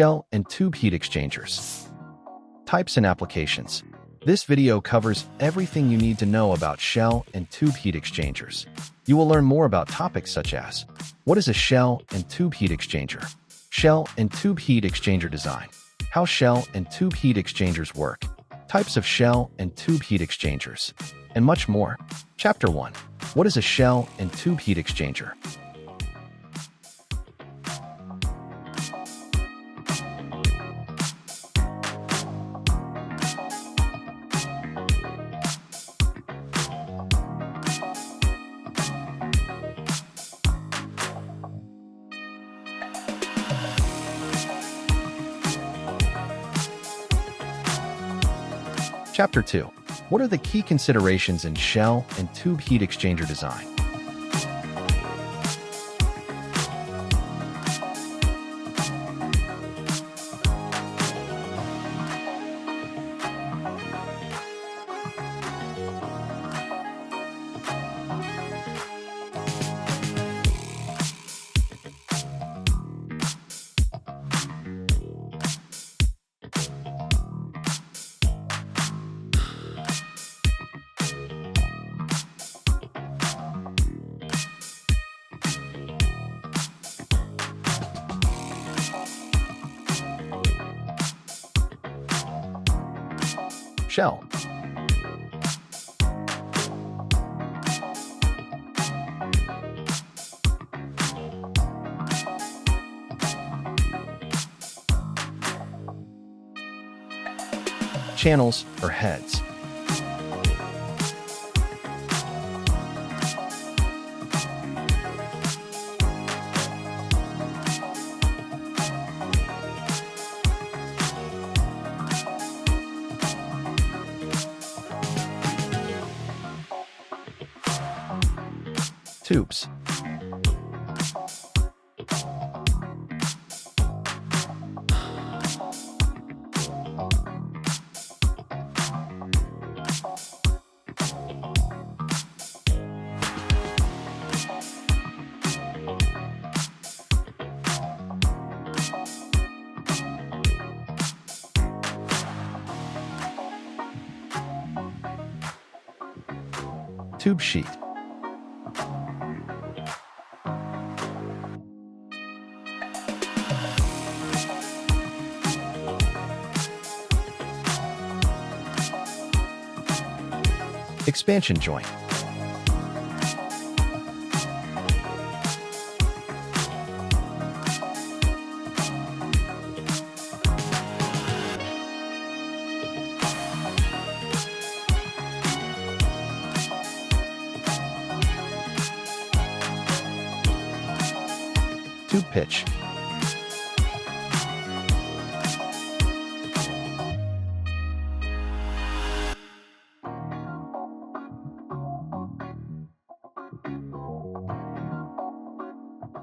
Shell and tube heat exchangers. Types and applications. This video covers everything you need to know about shell and tube heat exchangers. You will learn more about topics such as: what is a shell and tube heat exchanger? Shell and tube heat exchanger design. How shell and tube heat exchangers work. Types of shell and tube heat exchangers. And much more. Chapter 1. What is a shell and tube heat exchanger? Chapter 2. What are the key considerations in shell and tube heat exchanger design? Shell. Channels or heads. Tubes. Tube sheet. Expansion joint. Tube pitch.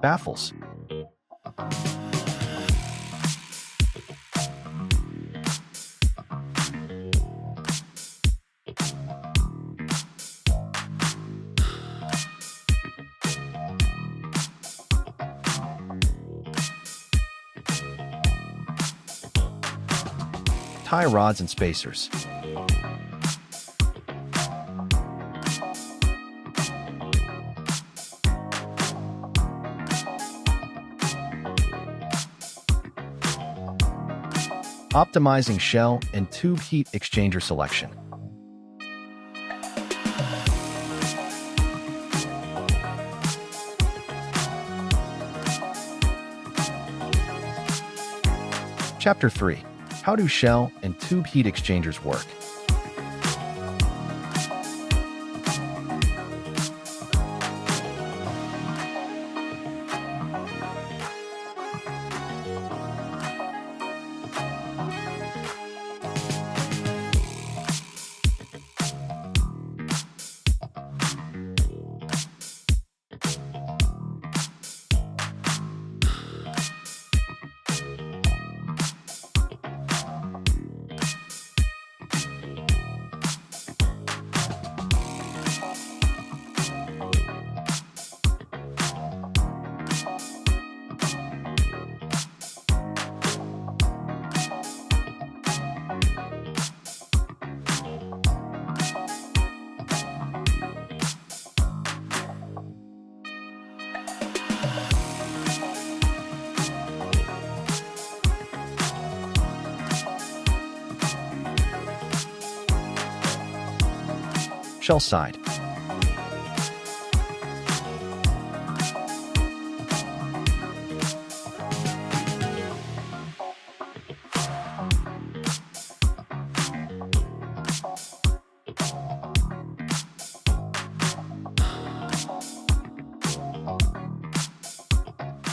Baffles. Tie rods and spacers. Optimizing shell and tube heat exchanger selection. Chapter 3. How do shell and tube heat exchangers work? Shell side.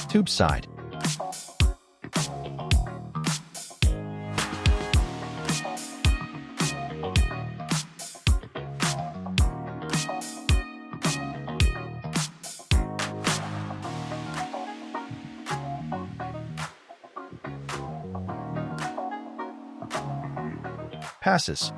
Tube side. Passes.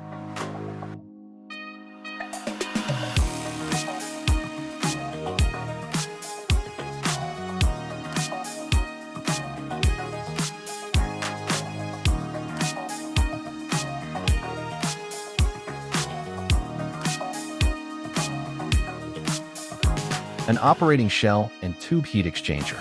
An operating shell and tube heat exchanger.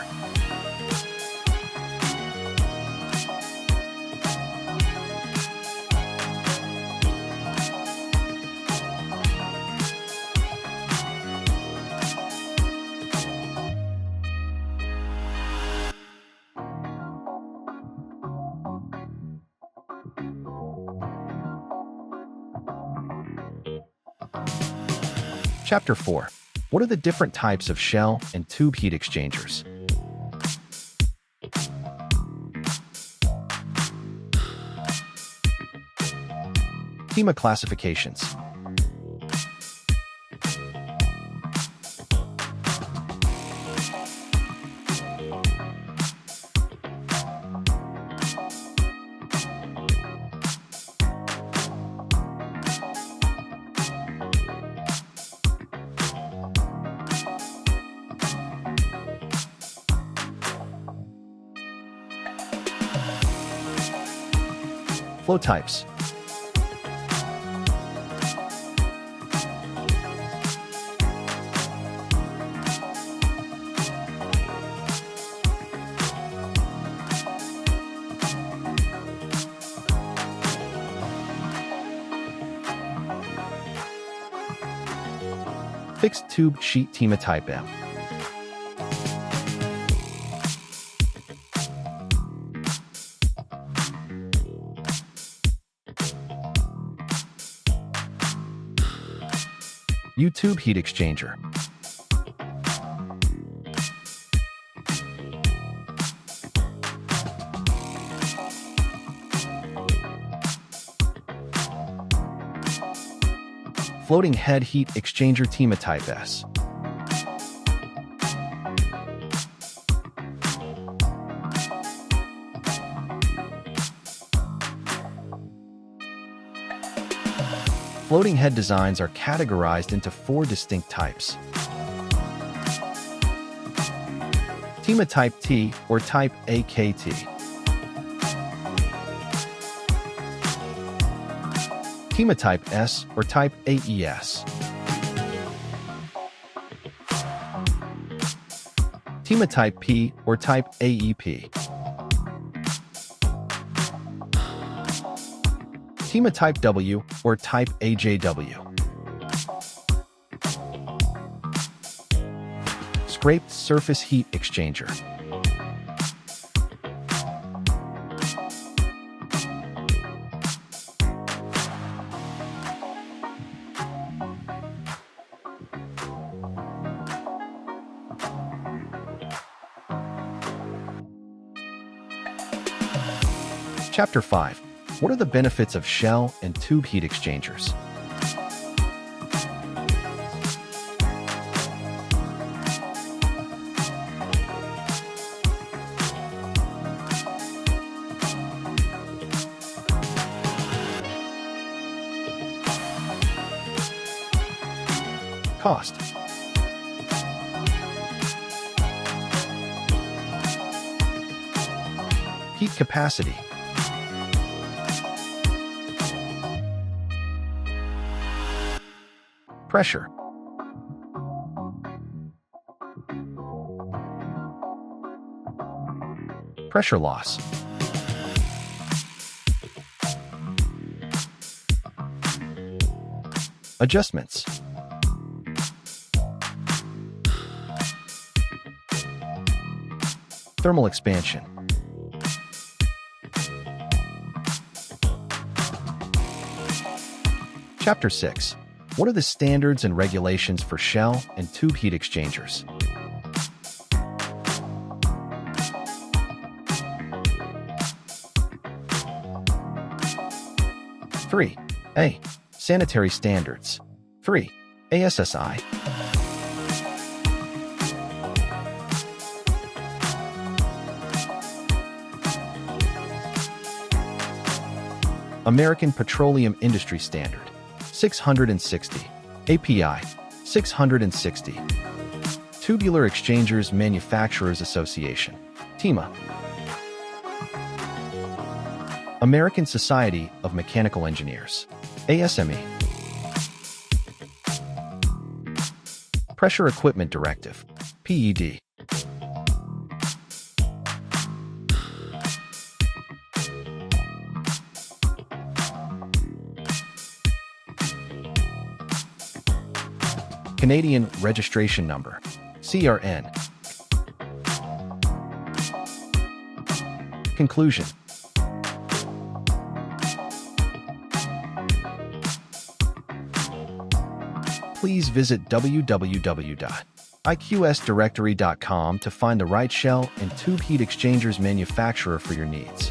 Chapter 4. What are the different types of shell and tube heat exchangers? TEMA classifications. Flow types. Fixed tube sheet TEMA type M. U-tube heat exchanger. Floating head heat exchanger TEMA type S. Floating head designs are categorized into 4 distinct types. TEMA type T or type AKT. TEMA type S or type AES. TEMA type P or type AEP. TEMA type W or type AJW. Scraped surface heat exchanger. Chapter 5. What are the benefits of shell and tube heat exchangers? Cost. Heat capacity. Pressure. Pressure loss. Adjustments. Thermal expansion. Chapter 6. What are the standards and regulations for shell and tube heat exchangers? Three. A. Sanitary standards. 3. ASSI. American Petroleum Industry Standard 660. API 660. Tubular Exchangers Manufacturers Association, TEMA. American Society of Mechanical Engineers, ASME. Pressure Equipment Directive, PED. Canadian Registration Number, CRN. Conclusion. Please visit www.iqsdirectory.com to find the right shell and tube heat exchangers manufacturer for your needs.